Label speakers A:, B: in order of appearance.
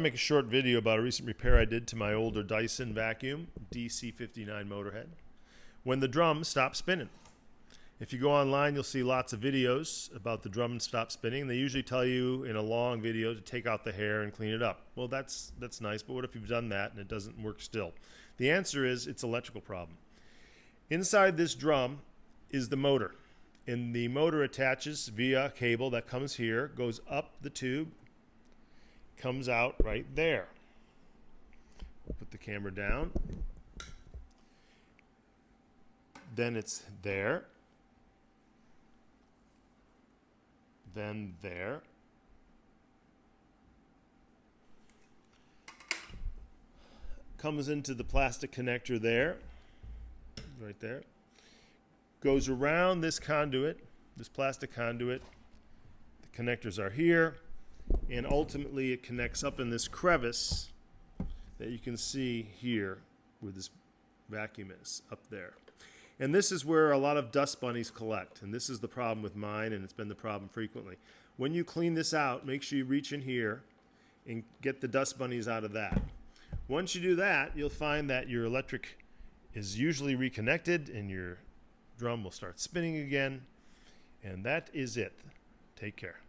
A: Make a short video about a recent repair I did to my older Dyson vacuum DC59 motor head when the drum stopped spinning. If you go online, you'll see lots of videos about the drum stop spinning. They usually tell you in a long video to take out the hair and clean it up. Well, that's nice, but what if you've done that and it doesn't work still? The answer is it's an electrical problem. Inside this drum is the motor, and the motor attaches via a cable that comes here, goes up the tube, comes out right there. We'll put the camera down. Then it's there. Then there. Comes into the plastic connector there. Right there. Goes around this conduit, this plastic conduit. The connectors are here. And ultimately it connects up in this crevice that you can see here where this vacuum is, up there. And this is where a lot of dust bunnies collect. And this is the problem with mine, and it's been the problem frequently. When you clean this out, make sure you reach in here and get the dust bunnies out of that. Once you do that, you'll find that your electric is usually reconnected and your drum will start spinning again. And that is it. Take care.